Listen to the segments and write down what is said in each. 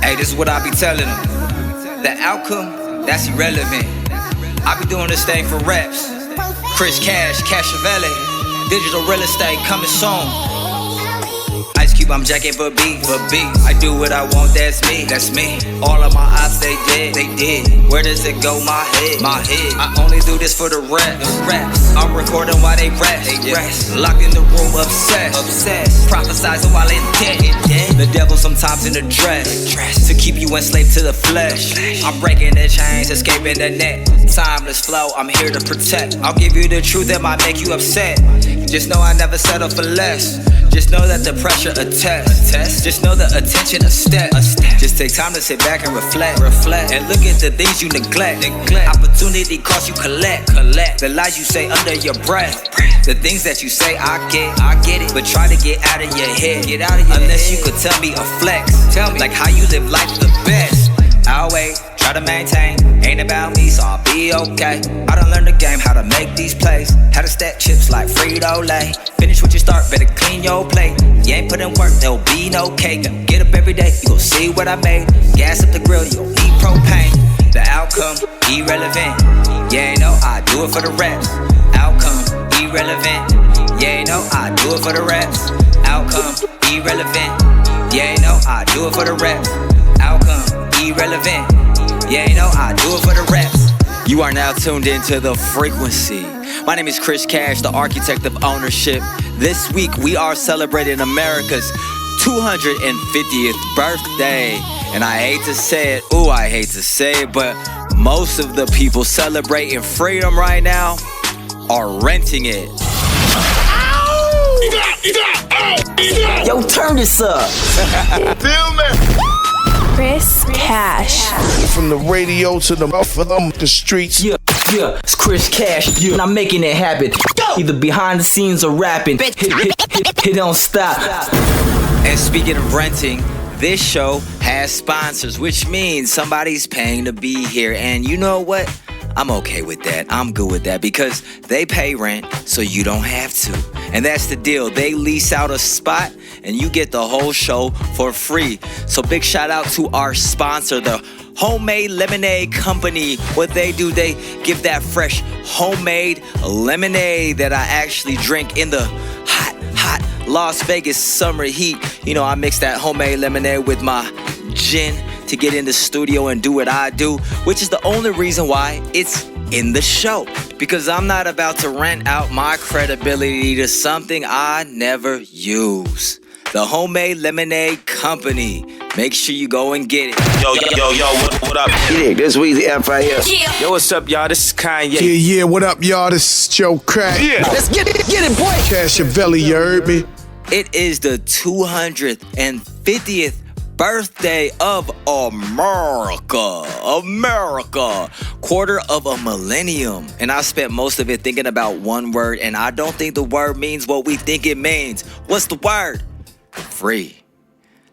Hey, this is what I be telling them. The outcome, that's irrelevant. I be doing this thing for reps. Chris Cash, Cashavelli, digital real estate coming soon. Ice Cube, I'm jacking for beats. I do what I want, that's me. All of my ops, they did. Where does it go? My head. I only do this for the reps. I'm recording while they rest. Locked in the room, obsessed. Prophesizing while in debt. The devil sometimes in the dress to keep you enslaved to the flesh. I'm breaking the chains, escaping the net. Timeless flow, I'm here to protect. I'll give you the truth that might make you upset. Just know I never settle for less. Just know that the pressure attests. Just know the attention a step. Just take time to sit back and reflect. And look at the things you neglect. Opportunity cost you collect. The lies you say under your breath. The things that you say I get it. But try to get out of your head. Unless you could tell me a flex. Tell me like how you live life the best. I'll wait, try to maintain. Ain't about me, so I'll be okay. I done learned the game, how to make these plays. How to stack chips like Frito-Lay. Finish what you start, better clean your plate. You ain't put in work, there'll be no cake. Get up every day, you gon' see what I made. Gas up the grill, you don't need propane. The outcome, irrelevant. Yeah, you know I do it for the reps. Outcome, irrelevant. Yeah, you know I do it for the reps. Outcome, irrelevant. Yeah, you know I do it for the reps. Outcome, irrelevant. Yeah, you know I do it for the reps. You are now tuned into The Frequency. My name is Chris Cash, the architect of ownership. This week we are celebrating America's 250th birthday. And I hate to say it, but most of the people celebrating freedom right now are renting it. Yo, turn this up. Feel me? Chris Cash. From the radio to the streets. Yeah, it's Chris Cash, and I'm making it happen. Either behind the scenes or rapping. Hit don't stop. And speaking of renting, this show has sponsors, which means somebody's paying to be here. And you know what? I'm okay with that. I'm good with that because they pay rent so you don't have to. And that's the deal. They lease out a spot and you get the whole show for free. So big shout out to our sponsor, the Homemade Lemonade Company. What they do, they give that fresh homemade lemonade that I actually drink in the hot Las Vegas summer heat. You know, I mix that homemade lemonade with my gin to get in the studio and do what I do, which is the only reason why it's in the show. Because I'm not about to rent out my credibility to something I never use. The Homemade Lemonade Company. Make sure you go and get it. Yo, what up? Yeah, this Weezy F right here. Yeah. Yo, what's up, y'all? This is Kanye. Yeah, what up, y'all? This is Joe Crack. Yeah. Let's get it, boy. Cashavelli, you heard me? It is the 250th birthday of America. Quarter of a millennium. And I spent most of it thinking about one word, and I don't think the word means what we think it means. What's the word? Free.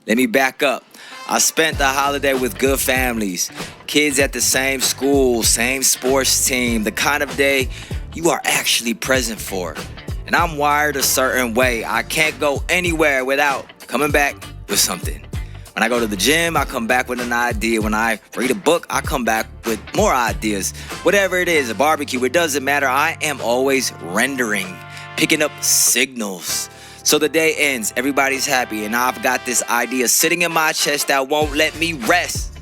Let me back up. I spent the holiday with good families, kids at the same school, same sports team, the kind of day you are actually present for. And I'm wired a certain way. I can't go anywhere without coming back with something. When I go to the gym, I come back with an idea. When I read a book, I come back with more ideas. Whatever it is, a barbecue, it doesn't matter. I am always rendering, picking up signals. So the day ends, everybody's happy, and I've got this idea sitting in my chest that won't let me rest.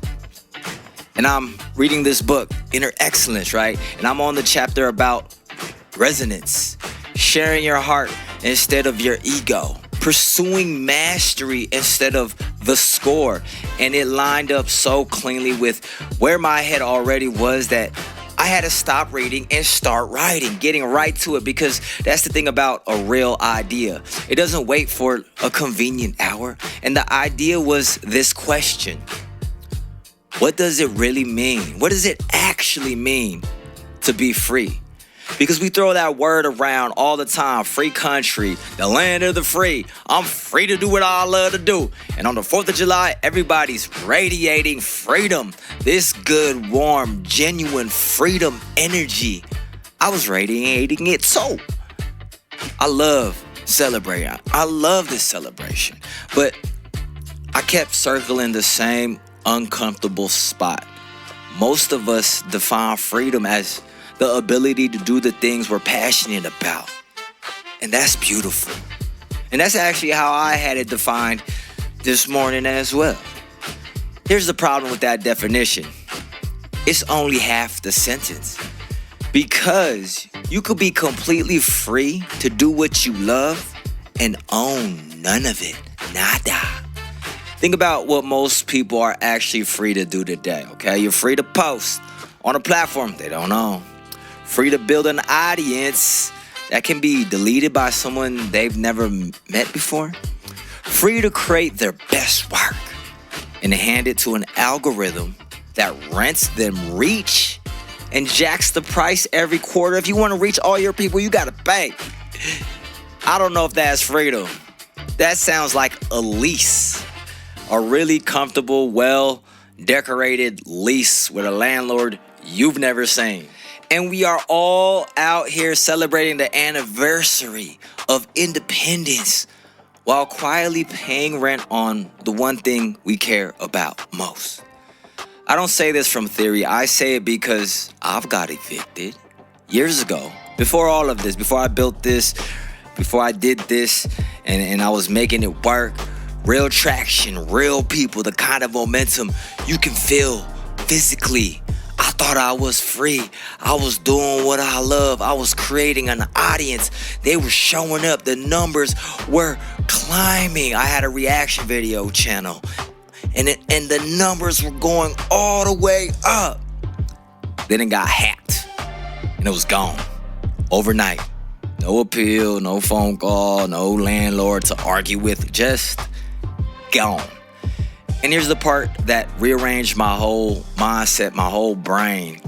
And I'm reading this book, Inner Excellence, right? And I'm on the chapter about resonance, sharing your heart instead of your ego, pursuing mastery instead of the score. And it lined up so cleanly with where my head already was that I had to stop reading and start writing, getting right to it, because that's the thing about a real idea. It doesn't wait for a convenient hour. And the idea was this question: what does it really mean? What does it actually mean to be free? Because we throw that word around all the time. Free country, the land of the free. I'm free to do what I love to do. And on the 4th of July, everybody's radiating freedom. This good, warm, genuine freedom energy. I was radiating it too. I love celebrating. I love this celebration. But I kept circling the same uncomfortable spot. Most of us define freedom as the ability to do the things we're passionate about. And that's beautiful. And that's actually how I had it defined this morning as well. Here's the problem with that definition. It's only half the sentence. Because you could be completely free to do what you love and own none of it. Nada. Think about what most people are actually free to do today, okay? You're free to post on a platform they don't own. Free to build an audience that can be deleted by someone they've never met before. Free to create their best work and hand it to an algorithm that rents them reach and jacks the price every quarter. If you want to reach all your people, you got to pay. I don't know if that's freedom. That sounds like a lease. A really comfortable, well-decorated lease with a landlord you've never seen. And we are all out here celebrating the anniversary of independence while quietly paying rent on the one thing we care about most. I don't say this from theory. I say it because I've got evicted years ago. Before all of this, before I built this, before I did this, and I was making it work. Real traction, real people, the kind of momentum you can feel physically. I thought I was free. I was doing what I love. I was creating an audience. They were showing up. The numbers were climbing. I had a reaction video channel. And the numbers were going all the way up. Then it got hacked. And it was gone. Overnight. No appeal, no phone call, no landlord to argue with. Just gone. And here's the part that rearranged my whole mindset, my whole brain.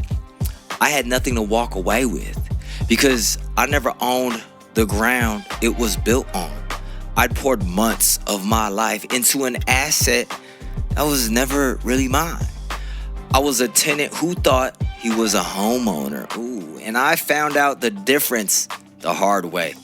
I had nothing to walk away with because I never owned the ground it was built on. I'd poured months of my life into an asset that was never really mine. I was a tenant who thought he was a homeowner. Ooh, and I found out the difference the hard way.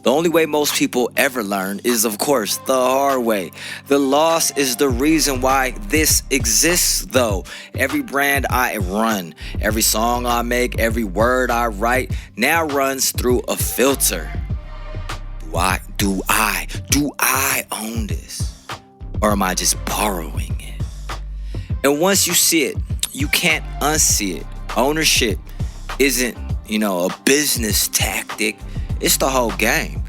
The only way most people ever learn is, of course, the hard way. The loss is the reason why this exists, though. Every brand I run, every song I make, every word I write now runs through a filter. Do I own this? Or am I just borrowing it? And once you see it, you can't unsee it. Ownership isn't, a business tactic. It's the whole game.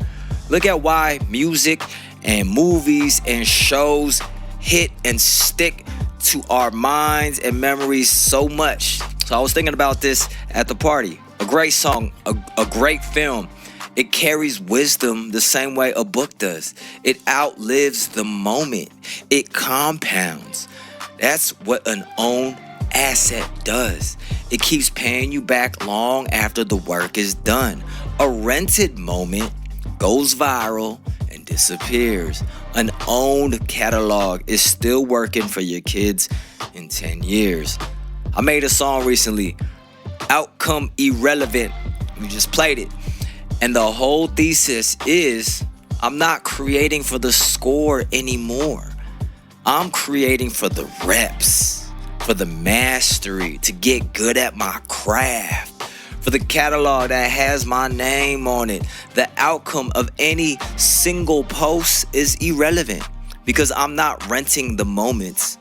Look at why music and movies and shows hit and stick to our minds and memories so much. So I was thinking about this at the party. A great song, a great film. It carries wisdom the same way a book does. It outlives the moment. It compounds. That's what an owned asset does. It keeps paying you back long after the work is done. A rented moment goes viral and disappears. An owned catalog is still working for your kids in 10 years. I made a song recently, Outcome Irrelevant. We just played it. And the whole thesis is I'm not creating for the score anymore. I'm creating for the reps, for the mastery, to get good at my craft. For the catalog that has my name on it. The outcome of any single post is irrelevant because I'm not renting the moments.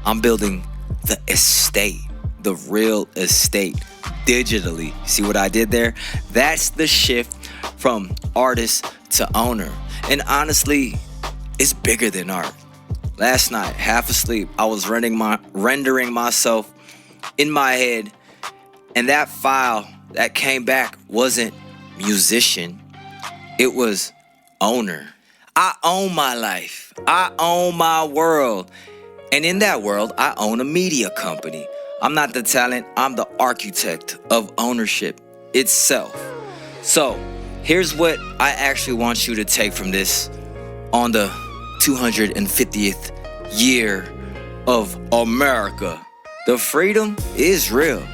I'm building the estate, the real estate, digitally. See what I did there? That's the shift from artist to owner. And honestly, it's bigger than art. Last night, half asleep, I was rendering myself in my head, and that file that came back wasn't musician, it was owner. I own my life. I own my world. And in that world, I own a media company. I'm not the talent, I'm the architect of ownership itself. So, here's what I actually want you to take from this on the 250th year of America. The freedom is real.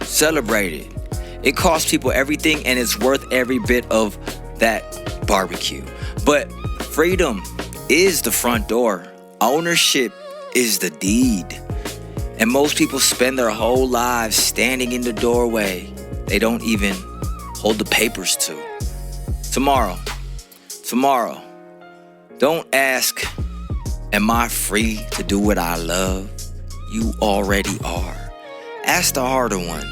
Celebrate it. It costs people everything and it's worth every bit of that barbecue. But freedom is the front door. Ownership is the deed. And most people spend their whole lives standing in the doorway they don't even hold the papers to. Tomorrow, don't ask, am I free to do what I love? You already are. Ask the harder one,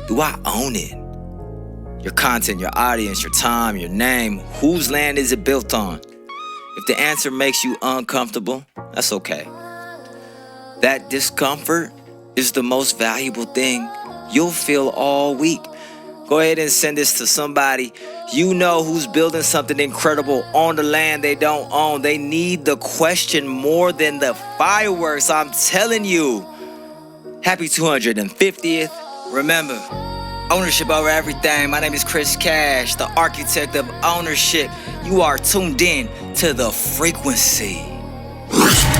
do I own it? Your content, your audience, your time, your name, whose land is it built on? If the answer makes you uncomfortable, that's okay. That discomfort is the most valuable thing you'll feel all week. Go ahead and send this to somebody you know who's building something incredible on the land they don't own. They need the question more than the fireworks, I'm telling you. Happy 250th. Remember, ownership over everything. My name is Chris Cash, the architect of ownership. You are tuned in to the frequency.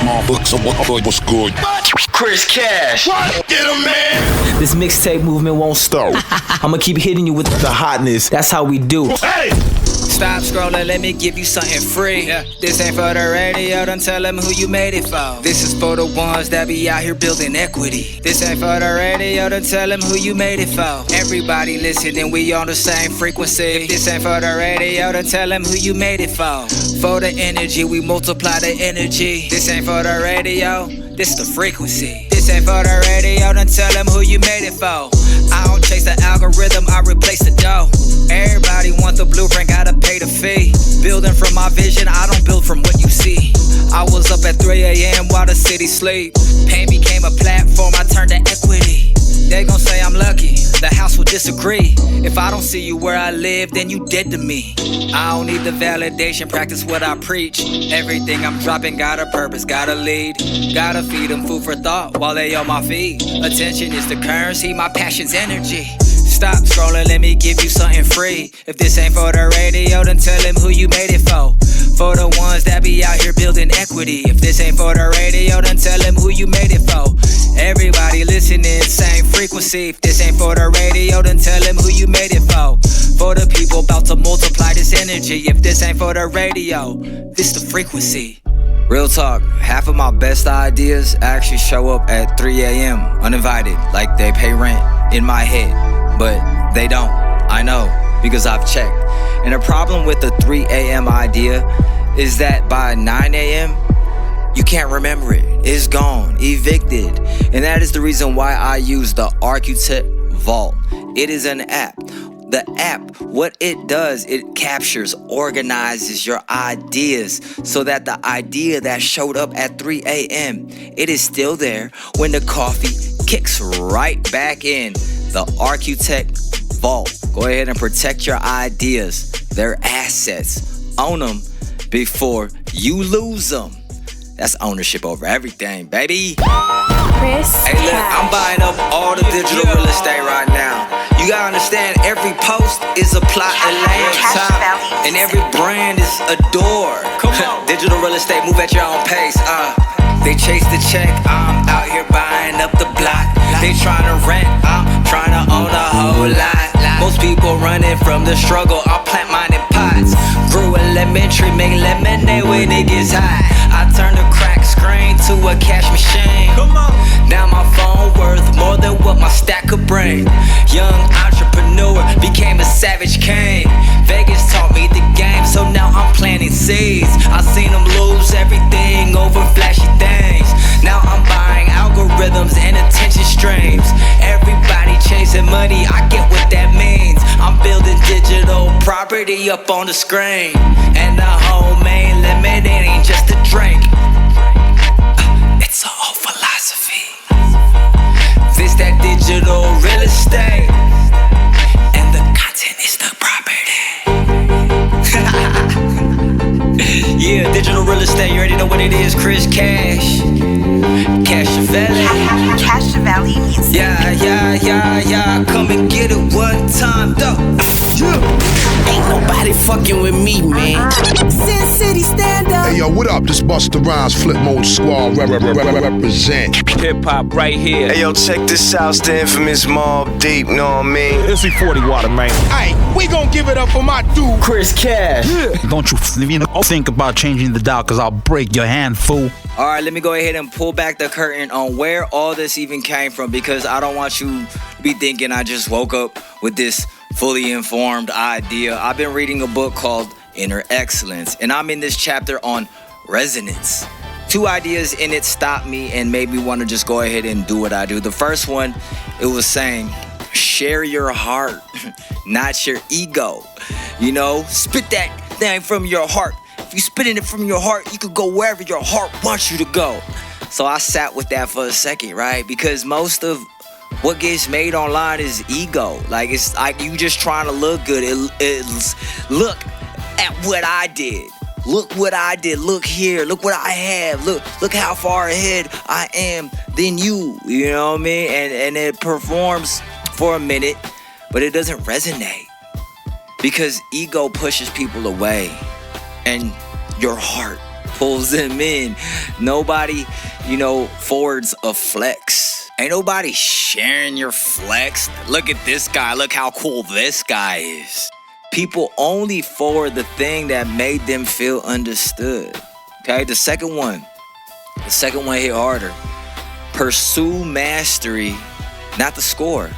What's good? Chris Cash. What? Get him, man. This mixtape movement won't stop. I'ma keep hitting you with the hotness. That's how we do. Hey! Stop scrolling, let me give you something free. This ain't for the radio, don't tell them who you made it for. This is for the ones that be out here building equity. This ain't for the radio, don't tell them who you made it for. Everybody listening, we on the same frequency. If this ain't for the radio, don't tell them who you made it for. For the energy, we multiply the energy. This ain't for the radio, this the frequency. This ain't for the radio, don't tell them who you made it for. I don't chase the algorithm, I replace the dough. Everybody want the blueprint, gotta pay the fee. Building from my vision, I don't build from what you see. I was up at 3 a.m. while the city sleep. Pain became a platform, I turned to equity. They gon' say I'm lucky, the house will disagree. If I don't see you where I live, then you dead to me. I don't need the validation, practice what I preach. Everything I'm dropping got a purpose, got a lead. Gotta feed them food for thought while they on my feet. Attention is the currency, my passion's energy. Stop scrolling, let me give you something free. If this ain't for the radio, then tell them who you made it for. For the ones that be out here building equity. If this ain't for the radio, then tell them who you made it for. Everybody listening, same frequency. If this ain't for the radio, then tell them who you made it for. For the people about to multiply this energy. If this ain't for the radio, this the frequency. Real talk, half of my best ideas actually show up at 3 a.m. uninvited, like they pay rent in my head. But they don't, I know, because I've checked. And the problem with the 3 a.m. idea is that by 9 a.m., you can't remember it. It's gone, evicted. And that is the reason why I use the ArchiTech Vault. It is an app. The app, what it does, it captures, organizes your ideas so that the idea that showed up at 3 a.m., it is still there when the coffee kicks right back in. The ArchiTech Vault. Go ahead and protect your ideas. They're assets. Own them before you lose them. That's ownership over everything, baby. Chris Hey, look, I'm Cash. buying up all the digital real estate right now. You gotta understand, every post is a plot and lay on top, and every brand is a door. Come on. Digital real estate, move at your own pace. They chase the check, I'm out here buying up the block. They tryna rent, I'm tryna own a whole lot. Most people running from the struggle, I plant mine in pots. Grew elementary, make lemonade when it gets hot. I turned a crack screen to a cash machine. Now my phone worth more than what my stack could bring. Young entrepreneur, became a savage king. Vegas taught me the game, so now I'm planting seeds. I seen them lose everything over flashy things. Now I'm buying algorithms and attention streams. Everybody chasing money, I get what that means. I'm building digital property up on the screen. And the homemade lemonade ain't just a drink. It's a whole philosophy. This that digital real estate. And the content is the property. Yeah, digital real estate, you already know what it is. Chris Cash, Cashavelli. Cashavelli means Yeah, come and get it one time, though. Ain't nobody fucking with me, man. Sin City, stand up. Hey, yo, Yo, what up? This Busta Rhymes, Flip Mode Squad, represent. Hip hop right here. Hey yo, check this out, it's the infamous Mob Deep, know what I mean? It's 40 water, man. Aight, we gon' give it up for my dude. Chris Cash. Don't you think about changing the dial, cause I'll break your hand, fool. All right, let me go ahead and pull back the curtain on where all this even came from, because I don't want you to be thinking I just woke up with this fully informed idea. I've been reading a book called Inner Excellence, and I'm in this chapter on resonance. 2 ideas in it stopped me and made me want to just go ahead and do what I do. The first one, it was saying, share your heart, not your ego. You know, spit that thing from your heart. If you spitting it from your heart, you could go wherever your heart wants you to go. So I sat with that for a second, right? Because most of what gets made online is ego. Like, it's like you just trying to look good. It's look at what I did. Look what I did. Look here. Look what I have. Look how far ahead I am than you. You know what I mean? And it performs for a minute, but it doesn't resonate. Because ego pushes people away and your heart pulls them in. Nobody, forwards a flex. Ain't nobody sharing your flex. Look at this guy. Look how cool this guy is. People only forward the thing that made them feel understood. Okay, the second one hit harder. Pursue mastery, not the score.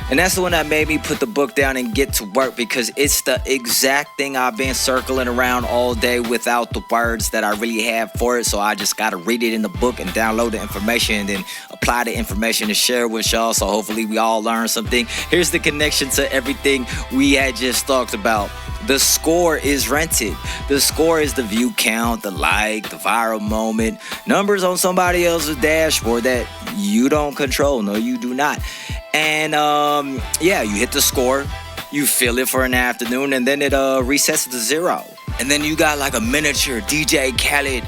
And that's the one that made me put the book down and get to work, because it's the exact thing I've been circling around all day without the words that I really have for it. So I just got to read it in the book and download the information and then apply the information to share with y'all. So hopefully we all learn something. Here's the connection to everything we had just talked about. The score is rented. The score is the view count, the like, the viral moment, numbers on somebody else's dashboard that you don't control. No, you do not. And you hit the score, you feel it for an afternoon, and then it resets to 0. And then you got like a miniature DJ Khaled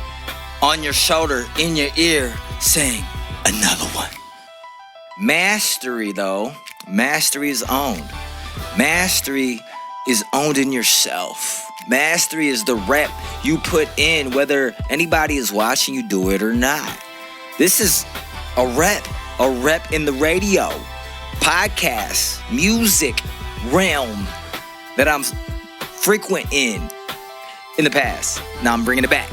on your shoulder, in your ear, saying, another one. Mastery, though, mastery is owned. Mastery is owned in yourself. Mastery is the rep you put in, whether anybody is watching you do it or not. This is a rep in the radio, podcast, music realm that I'm frequent in the past. Now I'm bringing it back.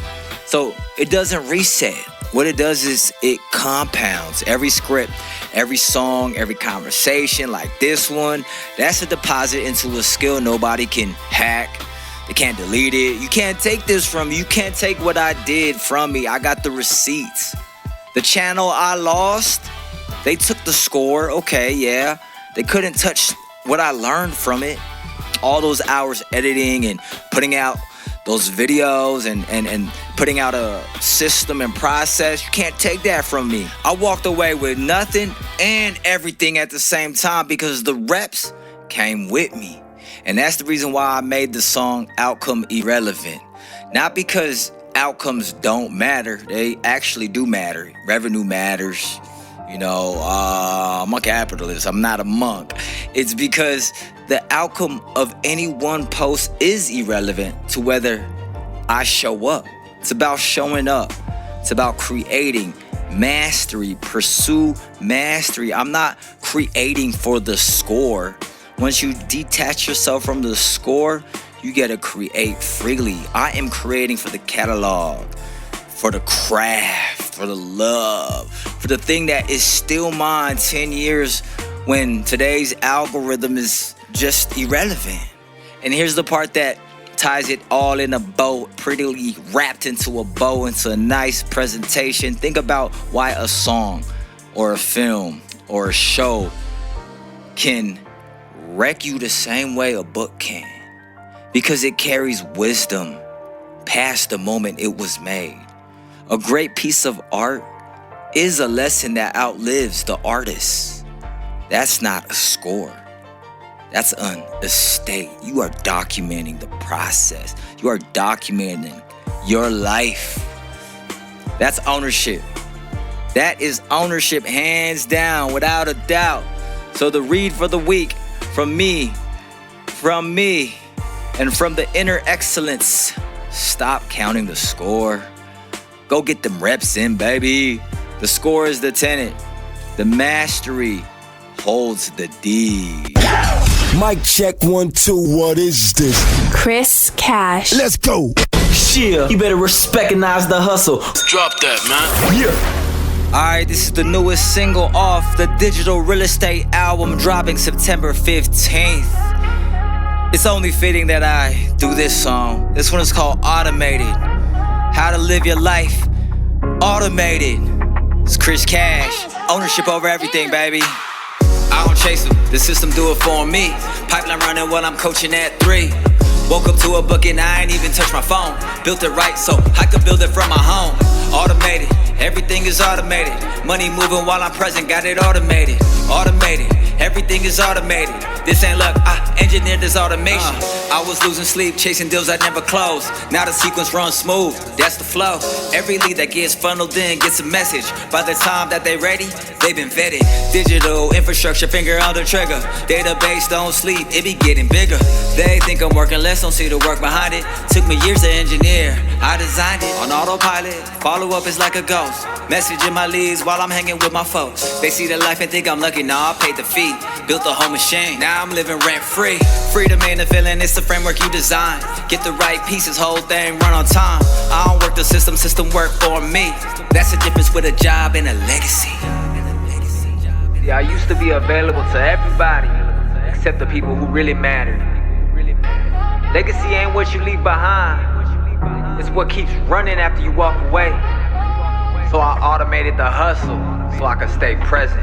So it doesn't reset. What it does is it compounds. Every script, every song, every conversation like this one, that's a deposit into a skill nobody can hack. They can't delete it. You can't take this from me. You can't take what I did from me. I got the receipts. The channel I lost, they took the score. Okay, yeah. They couldn't touch what I learned from it. All those hours editing and putting out those videos and putting out a system and process. You can't take that from me. I walked away with nothing and everything at the same time because the reps came with me. And that's the reason why I made the song Outcome Irrelevant. Not because outcomes don't matter. They actually do matter. Revenue matters. I'm a capitalist. I'm not a monk. It's because the outcome of any one post is irrelevant to whether I show up. It's about showing up. It's about creating mastery. Pursue mastery. I'm not creating for the score. Once you detach yourself from the score, you get to create freely. I am creating for the catalog, for the craft, for the love, for the thing that is still mine 10 years when today's algorithm is just irrelevant. And here's the part that ties it all in a bow, prettily wrapped into a bow, into a nice presentation. Think about why a song or a film or a show can wreck you the same way a book can. Because it carries wisdom past the moment it was made. A great piece of art is a lesson that outlives the artist. That's not a score. That's an estate. You are documenting the process. You are documenting your life. That's ownership. That is ownership, hands down, without a doubt. So the read for the week from me, and from the Inner Excellence Stop counting the score. Go get them reps in, baby. The score is the tenant. The mastery holds the deed. Mic check 1 2. What is this? Chris Cash. Let's go. Shit, you better recognize the hustle. Drop that, man. Yeah. Alright, this is the newest single off the Digital Real Estate album dropping September 15th. It's only fitting that I do this song. This one is called Automated. How to live your life automated. It's Chris Cash. Ownership over everything, baby. I don't chase them, the system do it for me. Pipeline running while I'm coaching at 3. Woke up to a bucket and I ain't even touch my phone. Built it right so I could build it from my home. Automated, everything is automated. Money moving while I'm present, got it automated. Automated, everything is automated. This ain't luck, I engineered this automation. I was losing sleep, chasing deals I never closed. Now the sequence runs smooth, that's the flow. Every lead that gets funneled in gets a message. By the time that they ready, they've been vetted. Digital infrastructure, finger on the trigger. Database don't sleep, it be getting bigger. They think I'm working less, don't see the work behind it. Took me years to engineer, I designed it on autopilot. Follow up is like a ghost. Messaging my leads while I'm hanging with my folks. They see the life and think I'm lucky, nah, I paid the fee. Built a whole machine, now I'm living rent free. Freedom ain't a feeling, it's the framework you design. Get the right pieces, whole thing run on time. I don't work the system, system work for me. That's the difference with a job and a legacy. Yeah, I used to be available to everybody, except the people who really mattered. Legacy ain't what you leave behind, it's what keeps running after you walk away. So I automated the hustle, so I could stay present.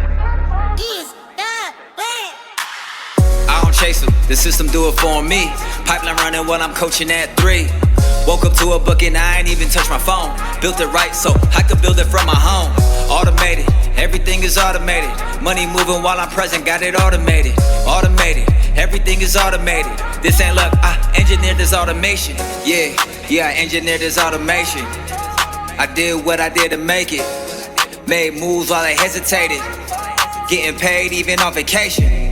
I don't chase them, the system do it for me. Pipeline running while I'm coaching at 3. Woke up to a bucket and I ain't even touch my phone. Built it right so I could build it from my home. Automated, everything is automated. Money moving while I'm present, got it automated. Automated, everything is automated. This ain't luck, I engineered this automation. Yeah, I engineered this automation. I did what I did to make it. Made moves while I hesitated. Getting paid even on vacation.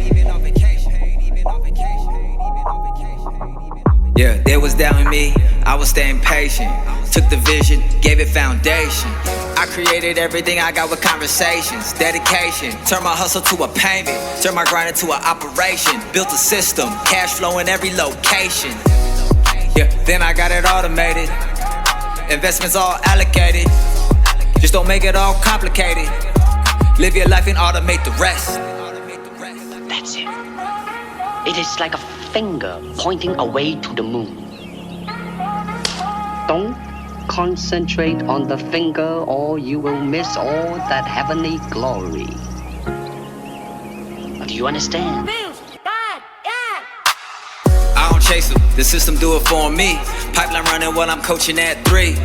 Yeah, they was doubting me, I was staying patient. Took the vision, gave it foundation. I created everything I got with conversations, dedication. Turned my hustle to a payment, turned my grind into an operation. Built a system, cash flow in every location. Yeah, then I got it automated. Investments all allocated. Just don't make it all complicated. Live your life and automate the rest. That's it. It is like a finger pointing away to the moon. Don't concentrate on the finger or you will miss all that heavenly glory. Do you understand? I don't chase them, the system do it for me. Pipeline running while I'm coaching at 3.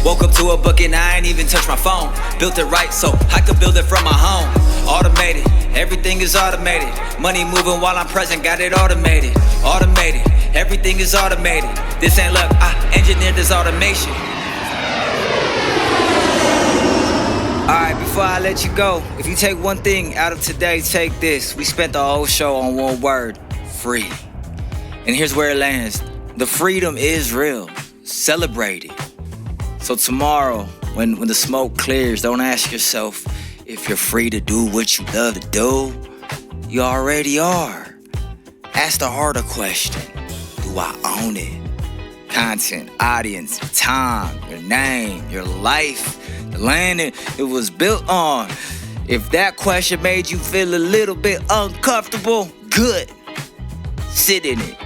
Woke up to a bucket and I ain't even touch my phone. Built it right so I could build it from my home. Automated, everything is automated. Money moving while I'm present, got it automated. Automated, everything is automated. This ain't luck, I engineered this automation. Alright, before I let you go, if you take one thing out of today, take this. We spent the whole show on one word, free. And here's where it lands. The freedom is real. Celebrate it. So tomorrow, when the smoke clears, don't ask yourself if you're free to do what you love to do. You already are. Ask the harder question. Do I own it? Content, audience, your time, your name, your life, the land it was built on. If that question made you feel a little bit uncomfortable, good. Sit in it.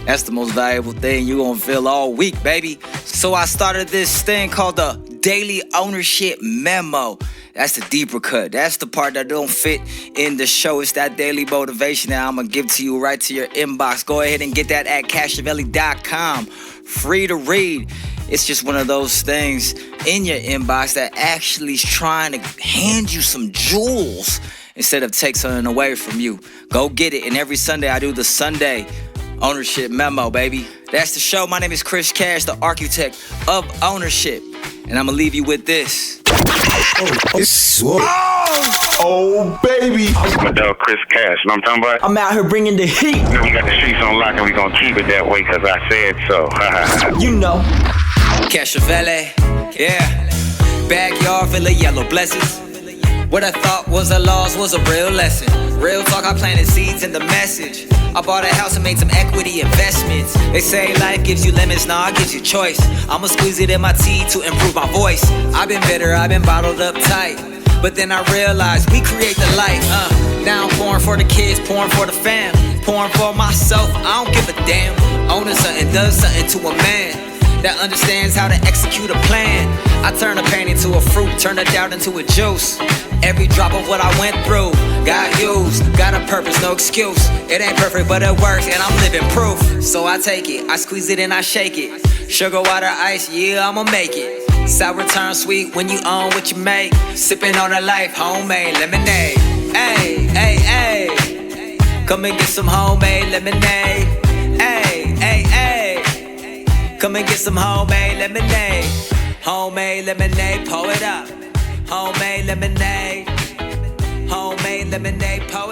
That's the most valuable thing you're gonna feel all week, baby. So I started this thing called the Daily Ownership Memo. That's the deeper cut. That's the part that don't fit in the show. It's that daily motivation that I'm gonna give to you right to your inbox. Go ahead and get that at Cashavelli.com. Free to read. It's just one of those things in your inbox that actually is trying to hand you some jewels instead of take something away from you. Go get it. And every Sunday I do the Sunday Ownership Memo, baby. That's the show. My name is Chris Cash, the architect of ownership. And I'm gonna leave you with this. Oh, baby. My dog Chris Cash, you know what I'm talking about? I'm out here bringing the heat. We got the streets on lock and we gonna keep it that way because I said so. You know. Cashavelli, yeah. Backyard full of yellow blessings. What I thought was a loss was a real lesson. Real talk, I planted seeds in the message. I bought a house and made some equity investments. They say life gives you lemons, nah, it gives you choice. I'ma squeeze it in my tea to improve my voice. I've been bitter, I've been bottled up tight. But then I realized we create the life. Now I'm pouring for the kids, pouring for the fam. Pouring for myself, I don't give a damn. Owning something does something to a man that understands how to execute a plan. I turn a pain into a fruit, turn a doubt into a juice. Every drop of what I went through got used, got a purpose, no excuse. It ain't perfect, but it works, and I'm living proof. So I take it, I squeeze it and I shake it. Sugar, water, ice, yeah, I'ma make it. Sour turn sweet when you own what you make. Sipping on a life, homemade lemonade. Ay, ay, ay. Come and get some homemade lemonade. Ay, ay, ay. Come and get some homemade lemonade. Homemade lemonade, pour it up. Homemade lemonade. Homemade lemonade, pour